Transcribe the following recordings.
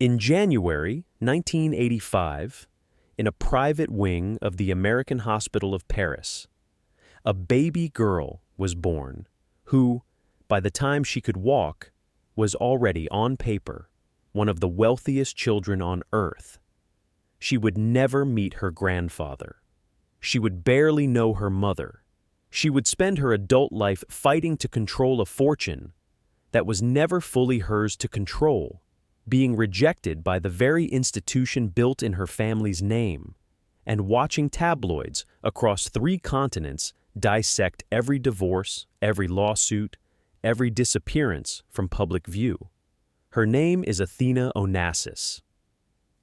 In January 1985, in a private wing of the American Hospital of Paris, a baby girl was born who, by the time she could walk, was already, on paper, one of the wealthiest children on Earth. She would never meet her grandfather. She would barely know her mother. She would spend her adult life fighting to control a fortune that was never fully hers to control, being rejected by the very institution built in her family's name, and watching tabloids across 3 continents dissect every divorce, every lawsuit, every disappearance from public view. Her name is Athina Onassis,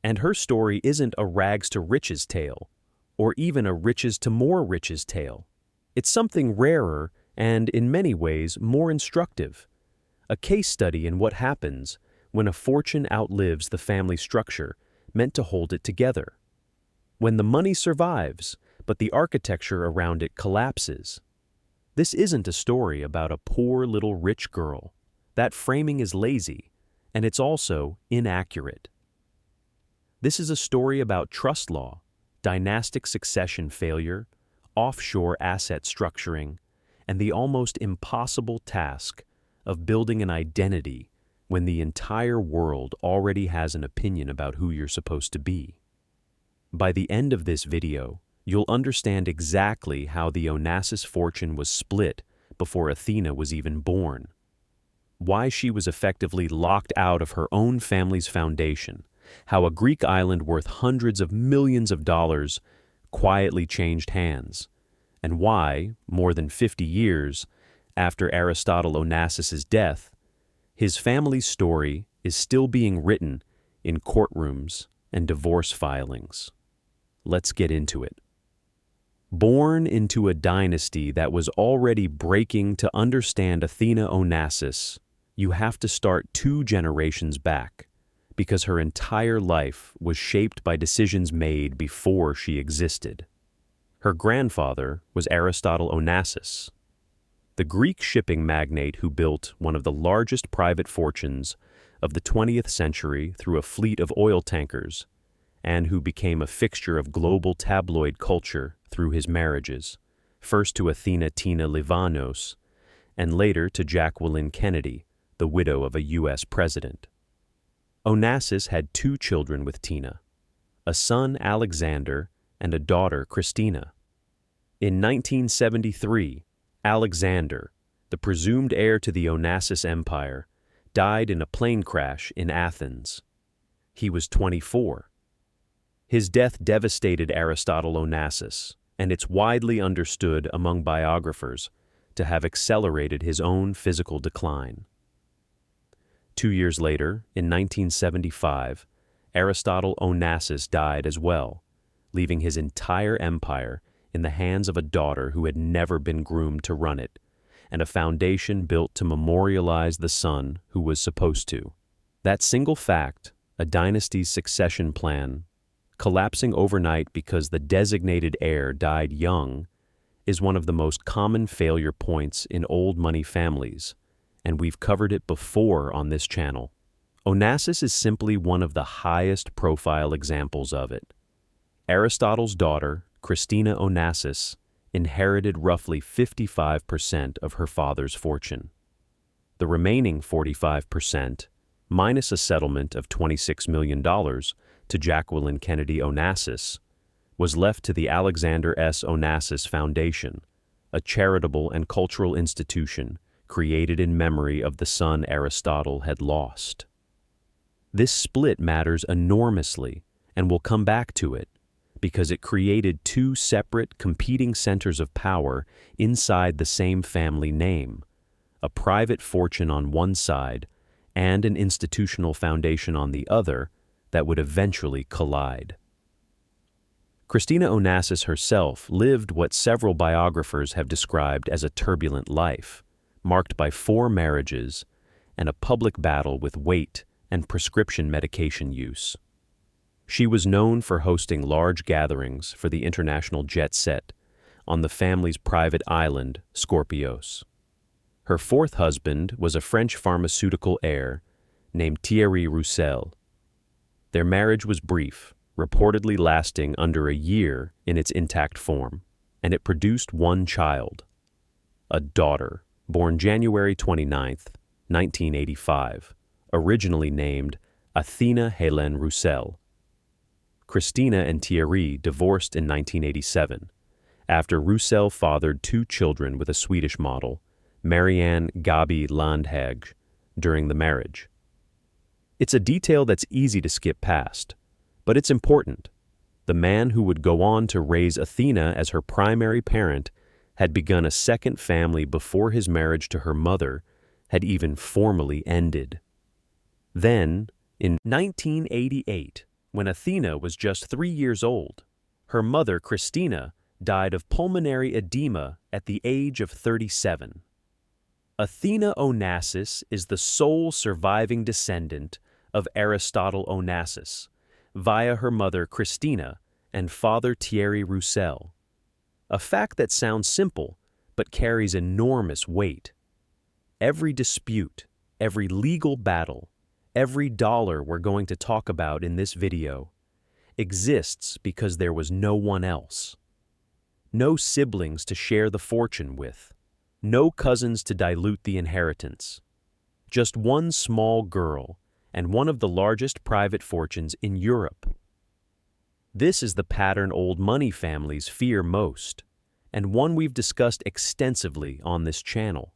and her story isn't a rags-to-riches tale, or even a riches-to-more-riches tale. It's something rarer and, in many ways, more instructive, a case study in what happens when a fortune outlives the family structure meant to hold it together. When the money survives, but the architecture around it collapses. This isn't a story about a poor little rich girl. That framing is lazy, and it's also inaccurate. This is a story about trust law, dynastic succession failure, offshore asset structuring, and the almost impossible task of building an identity when the entire world already has an opinion about who you're supposed to be. By the end of this video, you'll understand exactly how the Onassis fortune was split before Athina was even born, why she was effectively locked out of her own family's foundation, how a Greek island worth hundreds of millions of dollars quietly changed hands, and why, more than 50 years after Aristotle Onassis' death, his family's story is still being written in courtrooms and divorce filings. Let's get into it. Born into a dynasty that was already breaking, to understand Athina Onassis, you have to start 2 generations back, because her entire life was shaped by decisions made before she existed. Her grandfather was Aristotle Onassis, the Greek shipping magnate who built one of the largest private fortunes of the 20th century through a fleet of oil tankers, and who became a fixture of global tabloid culture through his marriages, first to Athina Tina Livanos, and later to Jacqueline Kennedy, the widow of a U.S. president. Onassis had 2 children with Tina, a son Alexander and a daughter Christina. In 1973, Alexander, the presumed heir to the Onassis Empire, died in a plane crash in Athens. He was 24. His death devastated Aristotle Onassis, and it's widely understood among biographers to have accelerated his own physical decline. 2 years later, in 1975, Aristotle Onassis died as well, leaving his entire empire in the hands of a daughter who had never been groomed to run it, and a foundation built to memorialize the son who was supposed to. That single fact, a dynasty's succession plan, collapsing overnight because the designated heir died young, is one of the most common failure points in old money families, and we've covered it before on this channel. Onassis is simply one of the highest profile examples of it. Aristotle's daughter, Christina Onassis, inherited roughly 55% of her father's fortune. The remaining 45%, minus a settlement of $26 million to Jacqueline Kennedy Onassis, was left to the Alexander S. Onassis Foundation, a charitable and cultural institution created in memory of the son Aristotle had lost. This split matters enormously, and we'll come back to it, because it created 2 separate, competing centers of power inside the same family name, a private fortune on one side and an institutional foundation on the other that would eventually collide. Christina Onassis herself lived what several biographers have described as a turbulent life, marked by 4 marriages and a public battle with weight and prescription medication use. She was known for hosting large gatherings for the international jet set on the family's private island, Skorpios. Her 4th husband was a French pharmaceutical heir named Thierry Roussel, Their marriage was brief, reportedly lasting under a year in its intact form, and it produced one child, a daughter, born January 29, 1985, originally named Athina Hélène Roussel. Christina and Thierry divorced in 1987, after Roussel fathered two children with a Swedish model, Marianne Gabi Landhage, during the marriage. It's a detail that's easy to skip past, but it's important. The man who would go on to raise Athina as her primary parent had begun a second family before his marriage to her mother had even formally ended. Then, in 1988, when Athina was just 3 years old, her mother, Christina, died of pulmonary edema at the age of 37. Athina Onassis is the sole surviving descendant of Aristotle Onassis, via her mother Christina and father Thierry Roussel. A fact that sounds simple, but carries enormous weight. Every dispute, every legal battle, every dollar we're going to talk about in this video exists because there was no one else. No siblings to share the fortune with, no cousins to dilute the inheritance. Just one small girl and one of the largest private fortunes in Europe. This is the pattern old money families fear most, and one we've discussed extensively on this channel.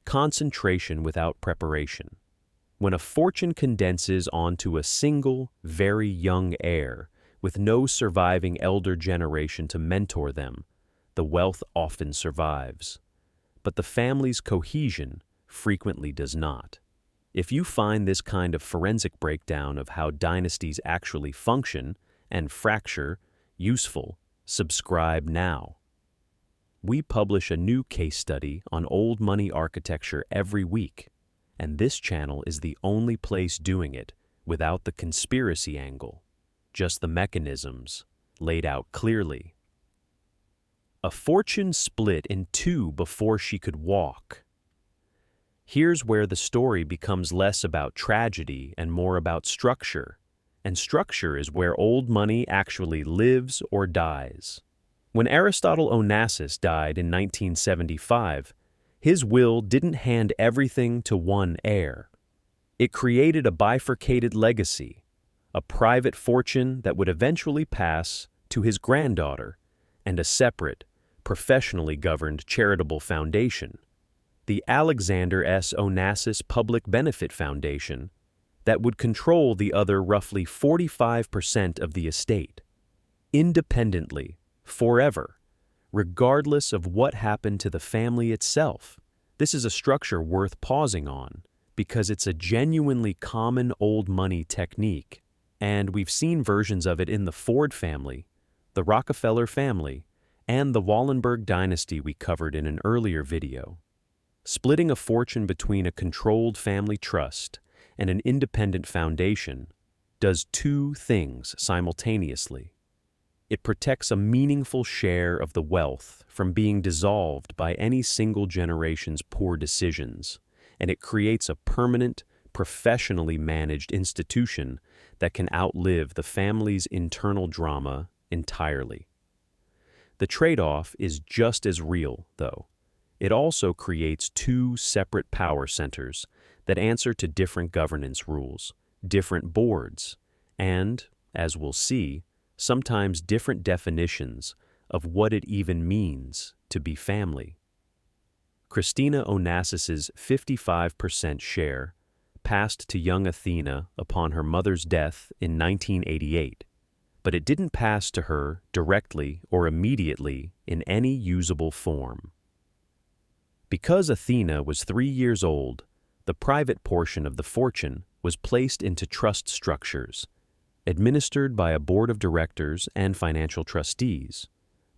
Concentration without preparation. When a fortune condenses onto a single, very young heir, with no surviving elder generation to mentor them, the wealth often survives. But the family's cohesion frequently does not. If you find this kind of forensic breakdown of how dynasties actually function and fracture useful, subscribe now. We publish a new case study on old money architecture every week, and this channel is the only place doing it without the conspiracy angle, just the mechanisms laid out clearly. A fortune split in two before she could walk. Here's where the story becomes less about tragedy and more about structure, and structure is where old money actually lives or dies. When Aristotle Onassis died in 1975, his will didn't hand everything to one heir. It created a bifurcated legacy, a private fortune that would eventually pass to his granddaughter, and a separate, professionally governed charitable foundation, the Alexander S. Onassis Public Benefit Foundation, that would control the other roughly 45% of the estate, independently, forever, regardless of what happened to the family itself. This is a structure worth pausing on because it's a genuinely common old money technique, and we've seen versions of it in the Ford family, the Rockefeller family, and the Wallenberg dynasty we covered in an earlier video. Splitting a fortune between a controlled family trust and an independent foundation does two things simultaneously. It protects a meaningful share of the wealth from being dissolved by any single generation's poor decisions, and it creates a permanent, professionally managed institution that can outlive the family's internal drama entirely. The trade-off is just as real, though. It also creates two separate power centers that answer to different governance rules, different boards, and, as we'll see, sometimes different definitions of what it even means to be family. Christina Onassis's 55% share passed to young Athina upon her mother's death in 1988, but it didn't pass to her directly or immediately in any usable form. Because Athina was 3 years old, the private portion of the fortune was placed into trust structures, administered by a board of directors and financial trustees,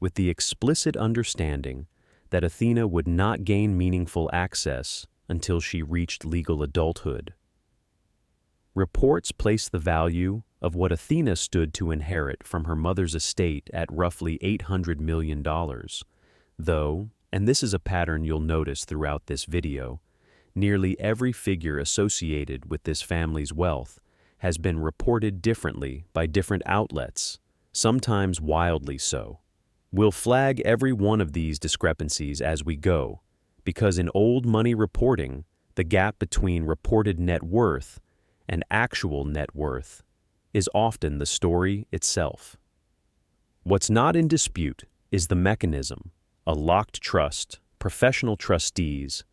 with the explicit understanding that Athina would not gain meaningful access until she reached legal adulthood. Reports place the value of what Athina stood to inherit from her mother's estate at roughly $800 million, though, and this is a pattern you'll notice throughout this video, nearly every figure associated with this family's wealth has been reported differently by different outlets, sometimes wildly so. We'll flag every one of these discrepancies as we go, because in old money reporting, the gap between reported net worth and actual net worth is often the story itself. What's not in dispute is the mechanism: a locked trust, professional trustees,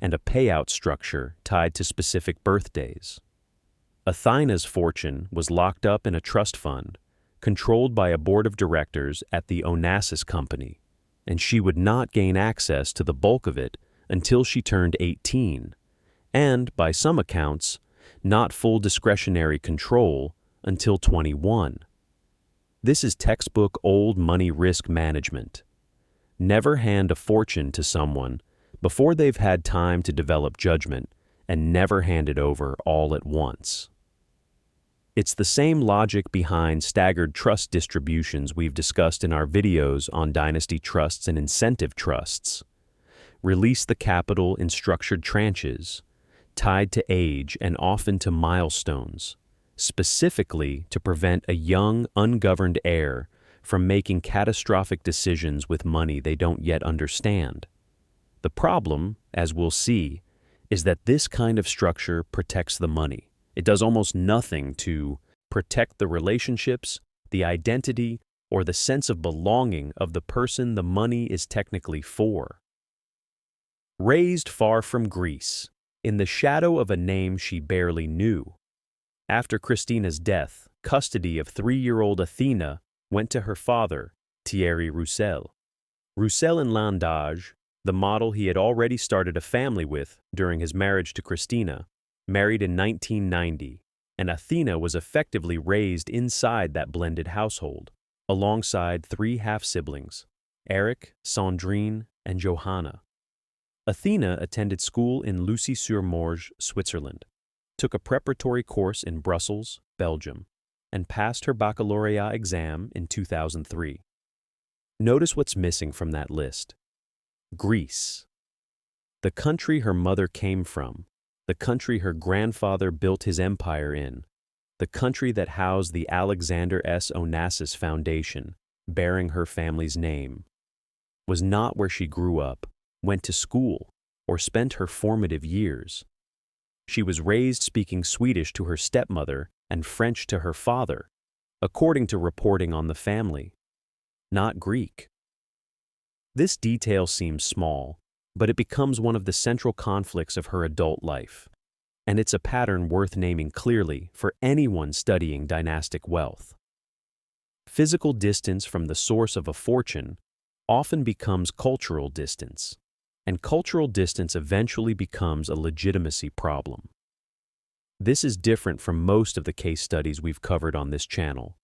and a payout structure tied to specific birthdays. Athina's fortune was locked up in a trust fund, controlled by a board of directors at the Onassis Company, and she would not gain access to the bulk of it until she turned 18, and, by some accounts, not full discretionary control until 21. This is textbook old money risk management. Never hand a fortune to someone before they've had time to develop judgment, and never hand it over all at once. It's the same logic behind staggered trust distributions we've discussed in our videos on dynasty trusts and incentive trusts. Release the capital in structured tranches, tied to age and often to milestones, specifically to prevent a young, ungoverned heir from making catastrophic decisions with money they don't yet understand. The problem, as we'll see, is that this kind of structure protects the money. It does almost nothing to protect the relationships, the identity, or the sense of belonging of the person the money is technically for. Raised far from Greece, in the shadow of a name she barely knew. After Christina's death, custody of 3-year-old Athina went to her father, Thierry Roussel. Roussel in Landage, the model he had already started a family with during his marriage to Christina, married in 1990, and Athina was effectively raised inside that blended household, alongside 3 half-siblings, Eric, Sandrine, and Johanna. Athina attended school in Lucy-sur-Morge, Switzerland, took a preparatory course in Brussels, Belgium, and passed her baccalaureate exam in 2003. Notice what's missing from that list. Greece. The country her mother came from, the country her grandfather built his empire in, the country that housed the Alexander S. Onassis Foundation, bearing her family's name, was not where she grew up, went to school, or spent her formative years. She was raised speaking Swedish to her stepmother and French to her father, according to reporting on the family, not Greek. This detail seems small, but it becomes one of the central conflicts of her adult life, and it's a pattern worth naming clearly for anyone studying dynastic wealth. Physical distance from the source of a fortune often becomes cultural distance, and cultural distance eventually becomes a legitimacy problem. This is different from most of the case studies we've covered on this channel,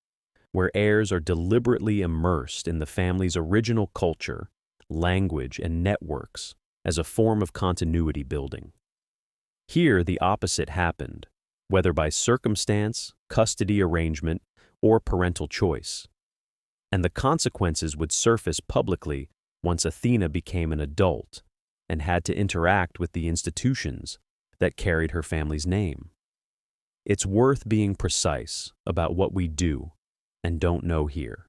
where heirs are deliberately immersed in the family's original culture, language, and networks as a form of continuity building. Here, the opposite happened, whether by circumstance, custody arrangement, or parental choice. And the consequences would surface publicly once Athina became an adult and had to interact with the institutions that carried her family's name. It's worth being precise about what we do and don't know here.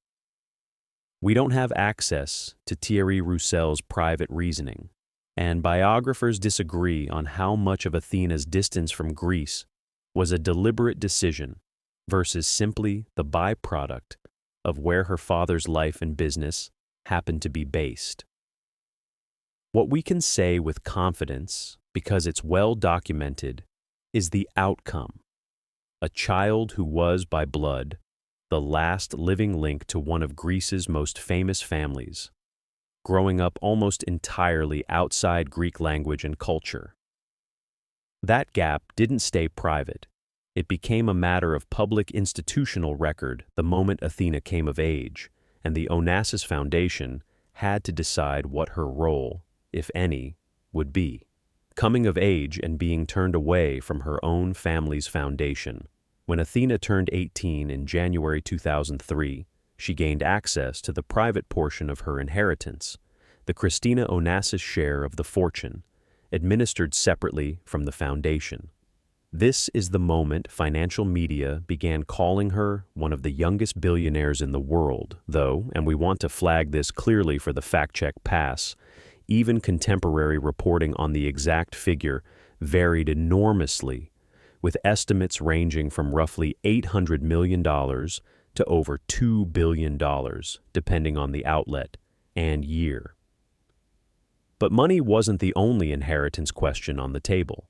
We don't have access to Thierry Roussel's private reasoning, and biographers disagree on how much of Athina's distance from Greece was a deliberate decision versus simply the byproduct of where her father's life and business happened to be based. What we can say with confidence, because it's well documented, is the outcome: a child who was, by blood, the last living link to one of Greece's most famous families, growing up almost entirely outside Greek language and culture. That gap didn't stay private. It became a matter of public institutional record the moment Athina came of age, and the Onassis Foundation had to decide what her role, if any, would be. Coming of age and being turned away from her own family's foundation. When Athina turned 18 in January 2003, she gained access to the private portion of her inheritance, the Christina Onassis share of the fortune, administered separately from the foundation. This is the moment financial media began calling her one of the youngest billionaires in the world, though, and we want to flag this clearly for the fact-check pass, even contemporary reporting on the exact figure varied enormously, with estimates ranging from roughly $800 million to over $2 billion, depending on the outlet and year. But money wasn't the only inheritance question on the table.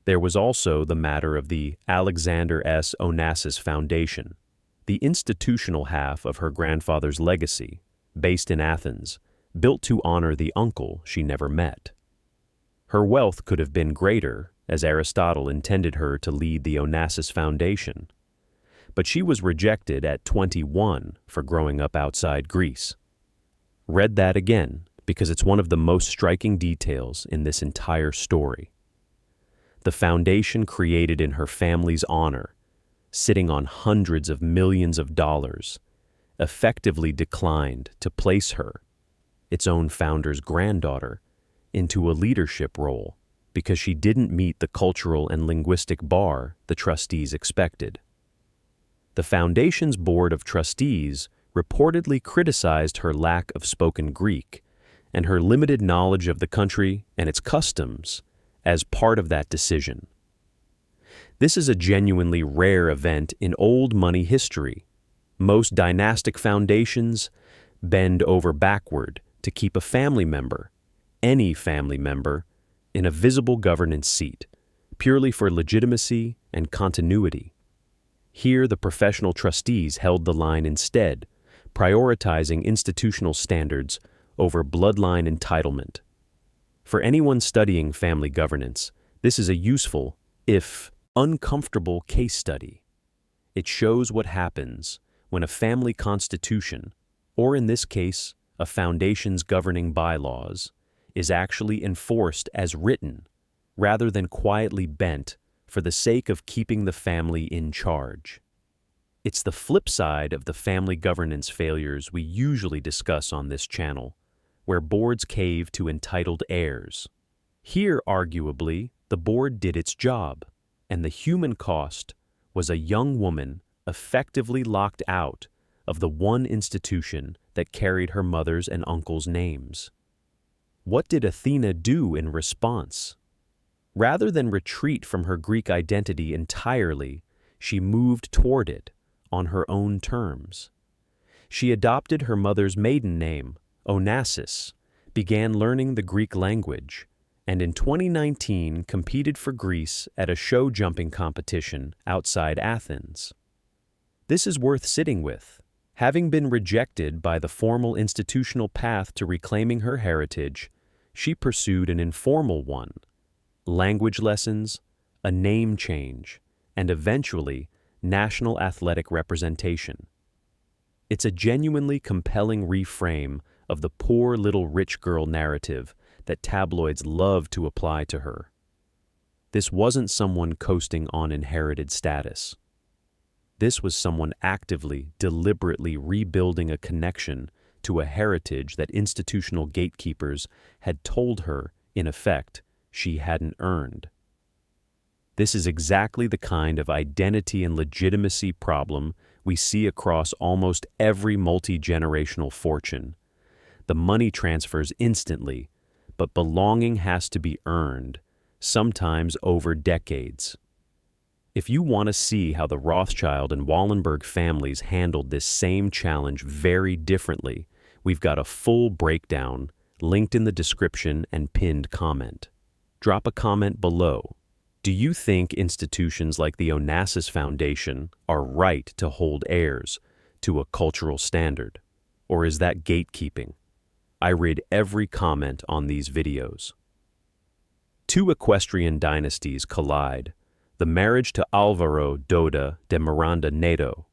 There was also the matter of the Alexander S. Onassis Foundation, the institutional half of her grandfather's legacy, based in Athens, built to honor the uncle she never met. Her wealth could have been greater, as Aristotle intended her to lead the Onassis Foundation, but she was rejected at 21 for growing up outside Greece. Read that again, because it's one of the most striking details in this entire story. The foundation created in her family's honor, sitting on hundreds of millions of dollars, effectively declined to place her, its own founder's granddaughter, into a leadership role because she didn't meet the cultural and linguistic bar the trustees expected. The foundation's board of trustees reportedly criticized her lack of spoken Greek and her limited knowledge of the country and its customs as part of that decision. This is a genuinely rare event in old money history. Most dynastic foundations bend over backward to keep a family member, any family member, in a visible governance seat, purely for legitimacy and continuity. Here, the professional trustees held the line instead, prioritizing institutional standards over bloodline entitlement. For anyone studying family governance, this is a useful, if uncomfortable, case study. It shows what happens when a family constitution, or in this case, a foundation's governing bylaws, is actually enforced as written, rather than quietly bent for the sake of keeping the family in charge. It's the flip side of the family governance failures we usually discuss on this channel, where boards cave to entitled heirs. Here, arguably, the board did its job, and the human cost was a young woman effectively locked out of the one institution that carried her mother's and uncle's names. What did Athena do in response? Rather than retreat from her Greek identity entirely, she moved toward it on her own terms. She adopted her mother's maiden name, Onassis, began learning the Greek language, and in 2019 competed for Greece at a show jumping competition outside Athens. This is worth sitting with. Having been rejected by the formal institutional path to reclaiming her heritage, she pursued an informal one: language lessons, a name change, and eventually national athletic representation. It's a genuinely compelling reframe of the poor little rich girl narrative that tabloids love to apply to her. This wasn't someone coasting on inherited status. This was someone actively, deliberately rebuilding a connection to a heritage that institutional gatekeepers had told her, in effect, she hadn't earned. This is exactly the kind of identity and legitimacy problem we see across almost every multi-generational fortune. The money transfers instantly, but belonging has to be earned, sometimes over decades. If you want to see how the Rothschild and Wallenberg families handled this same challenge very differently, we've got a full breakdown linked in the description and pinned comment. Drop a comment below. Do you think institutions like the Onassis Foundation are right to hold heirs to a cultural standard? Or is that gatekeeping? I read every comment on these videos. Two equestrian dynasties collide. The marriage to Alvaro Doda de Miranda Neto.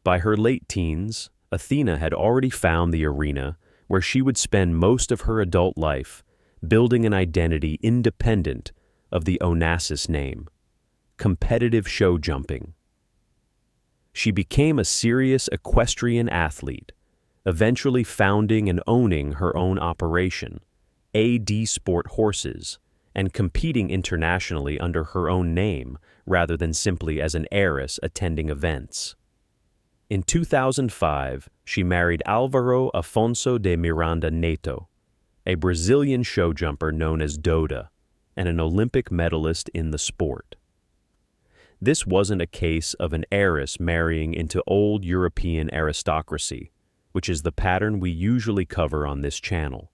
By her late teens, Athena had already found the arena where she would spend most of her adult life building an identity independent of the Onassis name: competitive show jumping. She became a serious equestrian athlete, eventually founding and owning her own operation, AD Sport Horses, and competing internationally under her own name rather than simply as an heiress attending events. In 2005, she married Álvaro Afonso de Miranda Neto, a Brazilian showjumper known as Doda, and an Olympic medalist in the sport. This wasn't a case of an heiress marrying into old European aristocracy, which is the pattern we usually cover on this channel.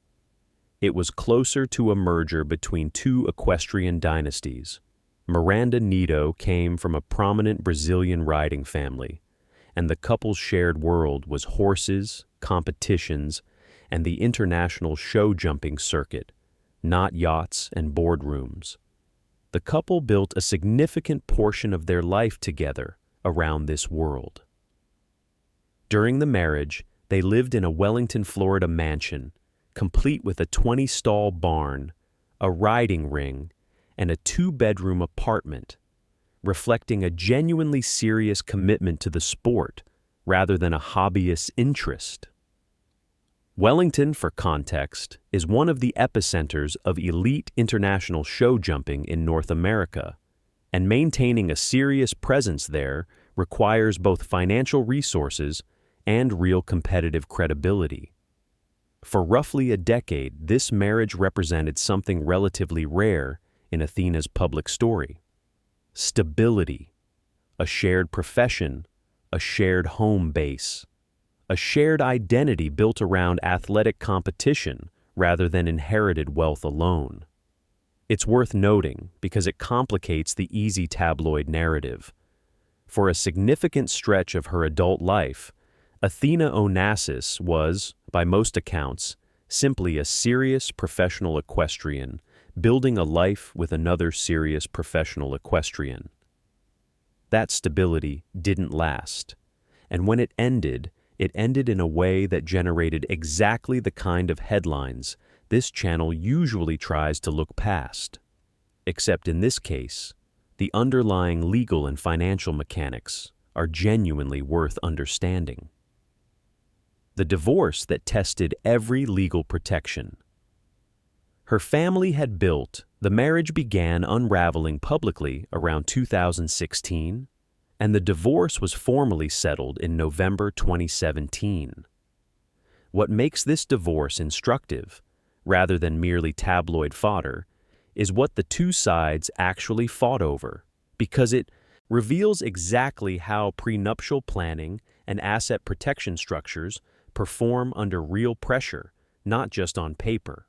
It was closer to a merger between two equestrian dynasties. Miranda Neto came from a prominent Brazilian riding family, and the couple's shared world was horses, competitions, and the international show-jumping circuit, not yachts and boardrooms. The couple built a significant portion of their life together around this world. During the marriage, they lived in a Wellington, Florida mansion, complete with a 20-stall barn, a riding ring, and a 2-bedroom apartment, reflecting a genuinely serious commitment to the sport rather than a hobbyist's interest. Wellington, for context, is one of the epicenters of elite international show jumping in North America, and maintaining a serious presence there requires both financial resources and real competitive credibility. For roughly a decade, this marriage represented something relatively rare in Athina's public story: stability, a shared profession, a shared home base, a shared identity built around athletic competition rather than inherited wealth alone. It's worth noting because it complicates the easy tabloid narrative. For a significant stretch of her adult life, Athina Onassis was, by most accounts, simply a serious professional equestrian building a life with another serious professional equestrian. That stability didn't last, and when it ended in a way that generated exactly the kind of headlines this channel usually tries to look past. Except in this case, the underlying legal and financial mechanics are genuinely worth understanding. The divorce that tested every legal protection. Her family had built, the marriage began unraveling publicly around 2016, and the divorce was formally settled in November 2017. What makes this divorce instructive, rather than merely tabloid fodder, is what the two sides actually fought over, because it reveals exactly how prenuptial planning and asset protection structures perform under real pressure, not just on paper.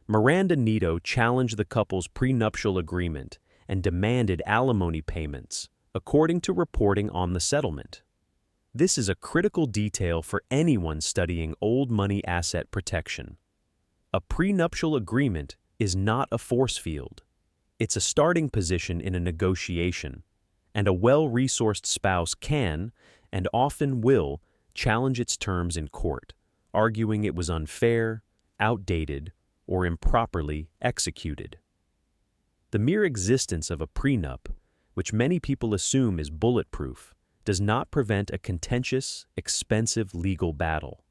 Miranda Neto challenged the couple's prenuptial agreement and demanded alimony payments, according to reporting on the settlement. This is a critical detail for anyone studying old money asset protection. A prenuptial agreement is not a force field. It's a starting position in a negotiation, and a well-resourced spouse can, and often will, challenge its terms in court, arguing it was unfair, outdated, or improperly executed. The mere existence of a prenup, which many people assume is bulletproof, does not prevent a contentious, expensive legal battle.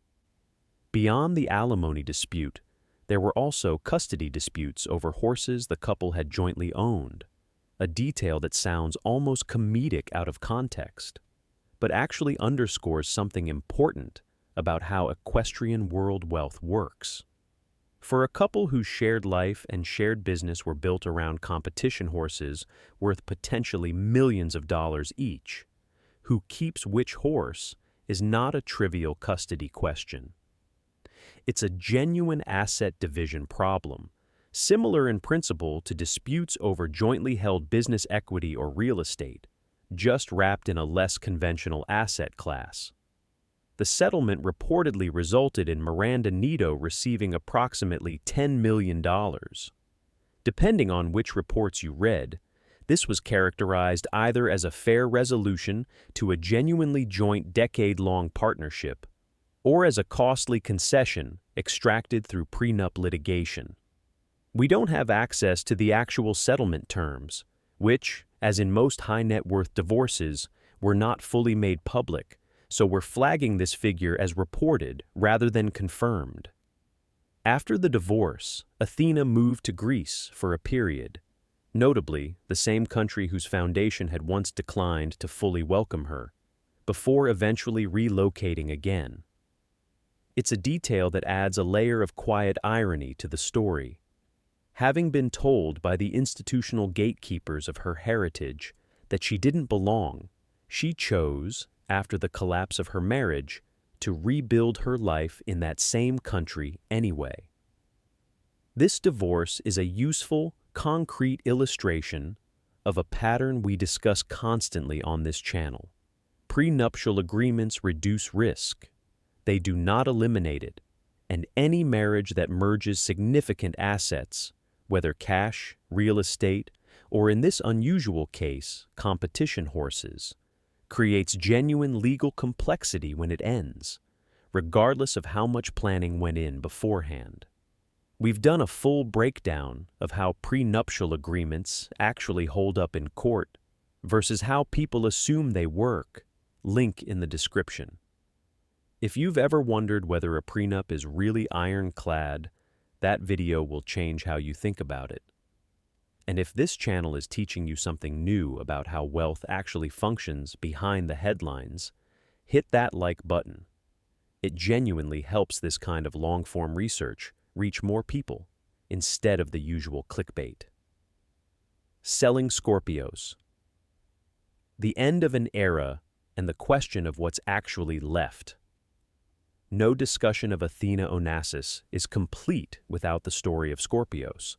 Beyond the alimony dispute, there were also custody disputes over horses the couple had jointly owned, a detail that sounds almost comedic out of context, but actually underscores something important about how equestrian world wealth works. For a couple whose shared life and shared business were built around competition horses worth potentially millions of dollars each, who keeps which horse is not a trivial custody question. It's a genuine asset division problem, similar in principle to disputes over jointly held business equity or real estate, just wrapped in a less conventional asset class. The settlement reportedly resulted in Miranda Neto receiving approximately $10 million. Depending on which reports you read, this was characterized either as a fair resolution to a genuinely joint decade-long partnership, or as a costly concession extracted through prenup litigation. We don't have access to the actual settlement terms, which, as in most high-net-worth divorces, were not fully made public, so we're flagging this figure as reported rather than confirmed. After the divorce, Athena moved to Greece for a period, notably the same country whose foundation had once declined to fully welcome her, before eventually relocating again. It's a detail that adds a layer of quiet irony to the story. Having been told by the institutional gatekeepers of her heritage that she didn't belong, she chose, after the collapse of her marriage, to rebuild her life in that same country anyway. This divorce is a useful, concrete illustration of a pattern we discuss constantly on this channel. Prenuptial agreements reduce risk. They do not eliminate it, and any marriage that merges significant assets, whether cash, real estate, or in this unusual case, competition horses, creates genuine legal complexity when it ends, regardless of how much planning went in beforehand. We've done a full breakdown of how prenuptial agreements actually hold up in court versus how people assume they work. Link in the description. If you've ever wondered whether a prenup is really ironclad, that video will change how you think about it. And if this channel is teaching you something new about how wealth actually functions behind the headlines, hit that like button. It genuinely helps this kind of long-form research reach more people instead of the usual clickbait. Selling Skorpios. The end of an era and the question of what's actually left. No discussion of Athina Onassis is complete without the story of Skorpios,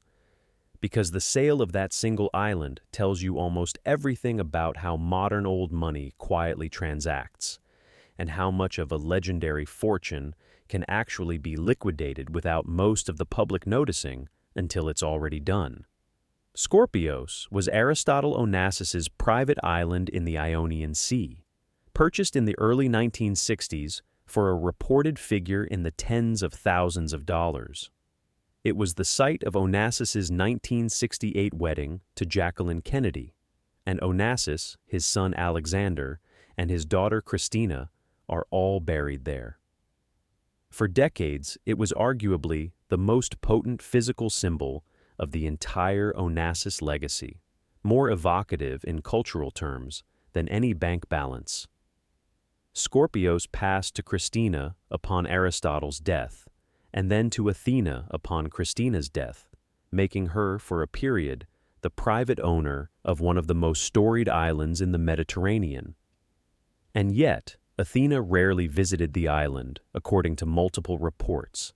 because the sale of that single island tells you almost everything about how modern old money quietly transacts, and how much of a legendary fortune can actually be liquidated without most of the public noticing until it's already done. Skorpios was Aristotle Onassis's private island in the Ionian Sea, purchased in the early 1960s for a reported figure in the tens of thousands of dollars. It was the site of Onassis's 1968 wedding to Jacqueline Kennedy, and Onassis, his son Alexander, and his daughter Christina are all buried there. For decades, it was arguably the most potent physical symbol of the entire Onassis legacy, more evocative in cultural terms than any bank balance. Skorpios passed to Christina upon Aristotle's death, and then to Athena upon Christina's death, making her, for a period, the private owner of one of the most storied islands in the Mediterranean. And yet, Athena rarely visited the island, according to multiple reports,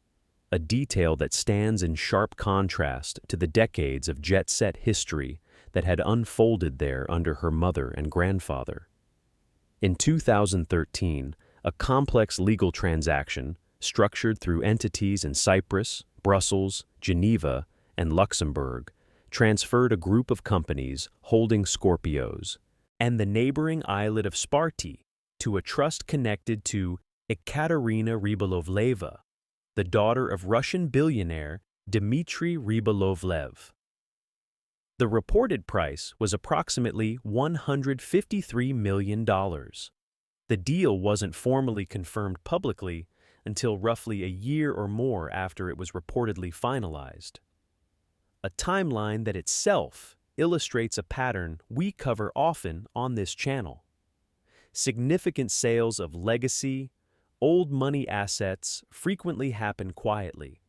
a detail that stands in sharp contrast to the decades of jet-set history that had unfolded there under her mother and grandfather. In 2013, a complex legal transaction, structured through entities in Cyprus, Brussels, Geneva, and Luxembourg, transferred a group of companies holding Skorpios and the neighboring islet of Sparti to a trust connected to Ekaterina Rybolovleva, the daughter of Russian billionaire Dmitry Rybolovlev. The reported price was approximately $153 million. The deal wasn't formally confirmed publicly until roughly a year or more after it was reportedly finalized. A timeline that itself illustrates a pattern we cover often on this channel. Significant sales of legacy, old money assets frequently happen quietly,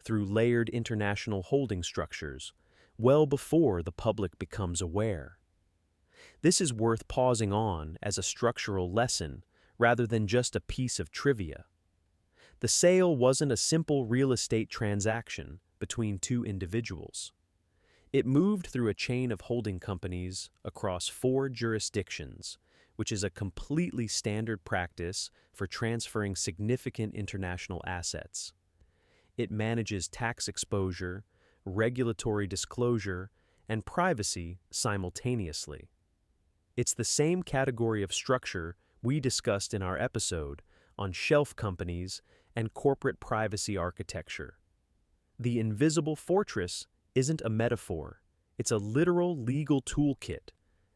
through layered international holding structures, well before the public becomes aware. This is worth pausing on as a structural lesson rather than just a piece of trivia. The sale wasn't a simple real estate transaction between two individuals. It moved through a chain of holding companies across 4 jurisdictions, which is a completely standard practice for transferring significant international assets. It manages tax exposure, regulatory disclosure, and privacy simultaneously. It's the same category of structure we discussed in our episode on shelf companies and corporate privacy architecture. The invisible fortress isn't a metaphor, it's a literal legal toolkit,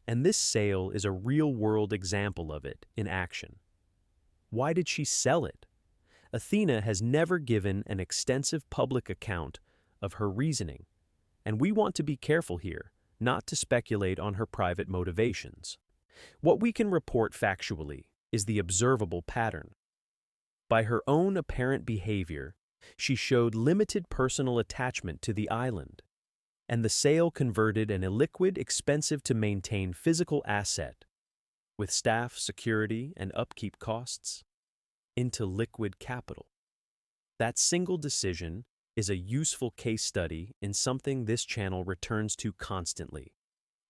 and this sale is a real-world example of it in action. Why did she sell it? Athena has never given an extensive public account of her reasoning, and we want to be careful here not to speculate on her private motivations. What we can report factually is the observable pattern. By her own apparent behavior, she showed limited personal attachment to the island, and the sale converted an illiquid, expensive-to-maintain physical asset, with staff, security, and upkeep costs, into liquid capital. That single decision is a useful case study in something this channel returns to constantly.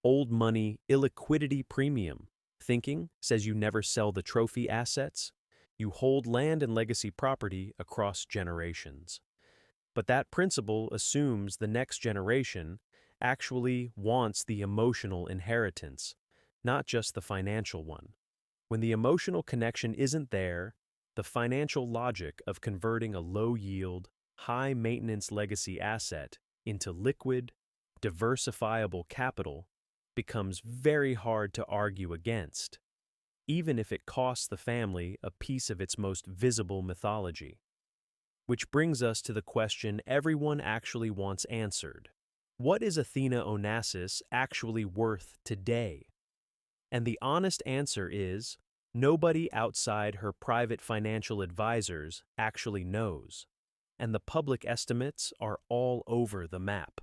Old money illiquidity premium. Thinking says you never sell the trophy assets. You hold land and legacy property across generations. But that principle assumes the next generation actually wants the emotional inheritance, not just the financial one. When the emotional connection isn't there, the financial logic of converting a low-yield, high-maintenance legacy asset into liquid, diversifiable capital becomes very hard to argue against, even if it costs the family a piece of its most visible mythology. Which brings us to the question everyone actually wants answered. What is Athina Onassis actually worth today? And the honest answer is, nobody outside her private financial advisors actually knows, and the public estimates are all over the map.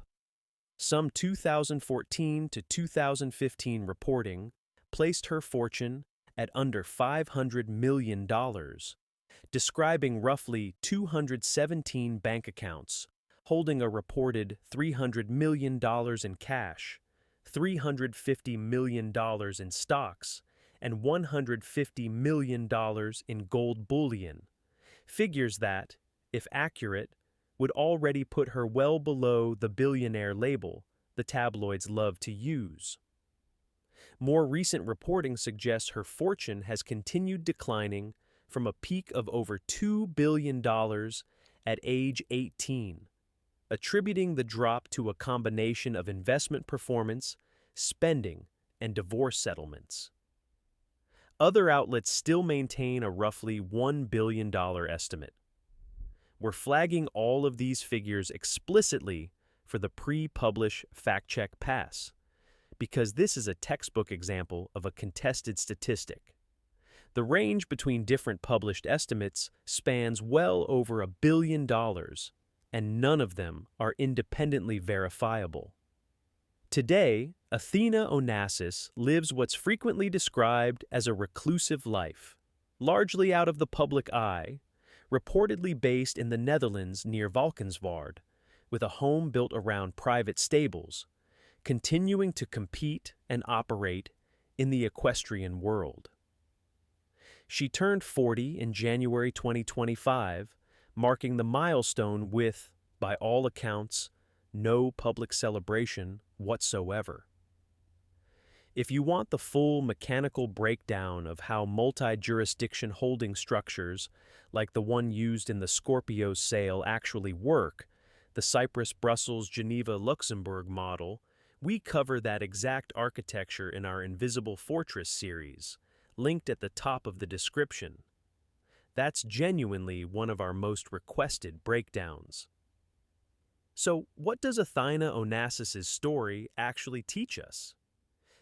Some 2014 to 2015 reporting placed her fortune at under $500 million, describing roughly 217 bank accounts holding a reported $300 million in cash, $350 million in stocks, and $150 million in gold bullion, figures that, if accurate, would already put her well below the billionaire label the tabloids love to use. More recent reporting suggests her fortune has continued declining from a peak of over $2 billion at age 18, attributing the drop to a combination of investment performance, spending, and divorce settlements. Other outlets still maintain a roughly $1 billion estimate. We're flagging all of these figures explicitly for the pre-publish fact-check pass, because this is a textbook example of a contested statistic. The range between different published estimates spans well over $1 billion, and none of them are independently verifiable. Today, Athina Onassis lives what's frequently described as a reclusive life, largely out of the public eye, reportedly based in the Netherlands near Valkenswaard, with a home built around private stables, continuing to compete and operate in the equestrian world. She turned 40 in January 2025, marking the milestone with, by all accounts, no public celebration whatsoever. If you want the full mechanical breakdown of how multi-jurisdiction holding structures like the one used in the Skorpios sale actually work, the Cyprus, Brussels, Geneva, Luxembourg model, we cover that exact architecture in our Invisible Fortress series, linked at the top of the description. That's genuinely one of our most requested breakdowns. So, what does Athina Onassis' story actually teach us?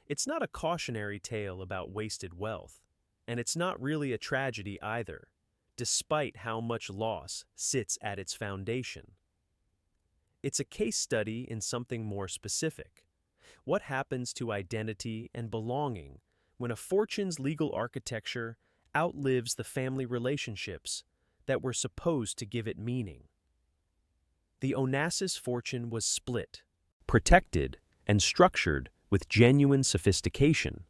It's not a cautionary tale about wasted wealth, and it's not really a tragedy either, despite how much loss sits at its foundation. It's a case study in something more specific. What happens to identity and belonging when a fortune's legal architecture outlives the family relationships that were supposed to give it meaning? The Onassis fortune was split, protected, and structured with genuine sophistication.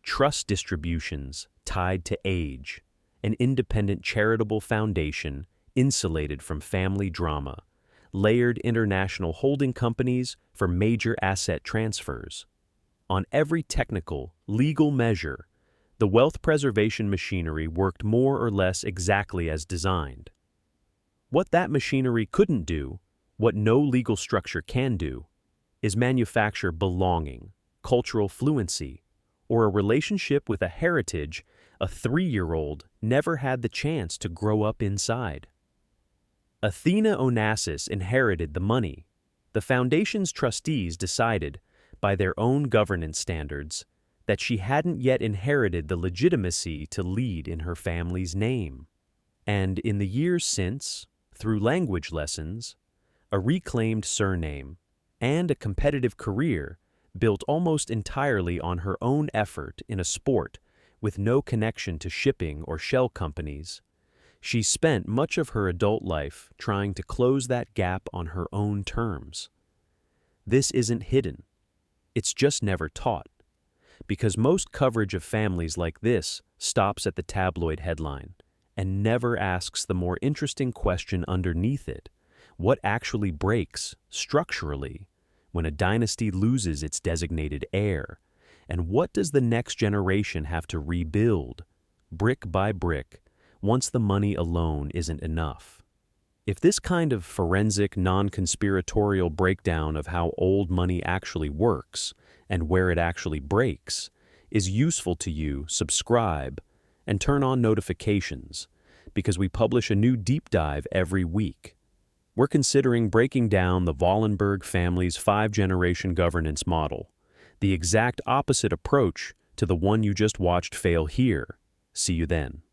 Trust distributions tied to age, an independent charitable foundation insulated from family drama, layered international holding companies for major asset transfers. On every technical, legal measure, the wealth preservation machinery worked more or less exactly as designed. What that machinery couldn't do, what no legal structure can do, is manufacture belonging, cultural fluency, or a relationship with a heritage a 3-year-old never had the chance to grow up inside. Athina Onassis inherited the money. The foundation's trustees decided, by their own governance standards, that she hadn't yet inherited the legitimacy to lead in her family's name. And in the years since, through language lessons, a reclaimed surname, and a competitive career built almost entirely on her own effort in a sport with no connection to shipping or shell companies, she spent much of her adult life trying to close that gap on her own terms. This isn't hidden. It's just never taught, because most coverage of families like this stops at the tabloid headline and never asks the more interesting question underneath it: what actually breaks, structurally, when a dynasty loses its designated heir? And what does the next generation have to rebuild, brick by brick, once the money alone isn't enough? If this kind of forensic, non-conspiratorial breakdown of how old money actually works and where it actually breaks is useful to you, subscribe and turn on notifications, because we publish a new deep dive every week. We're considering breaking down the Wallenberg family's 5-generation governance model, the exact opposite approach to the one you just watched fail here. See you then.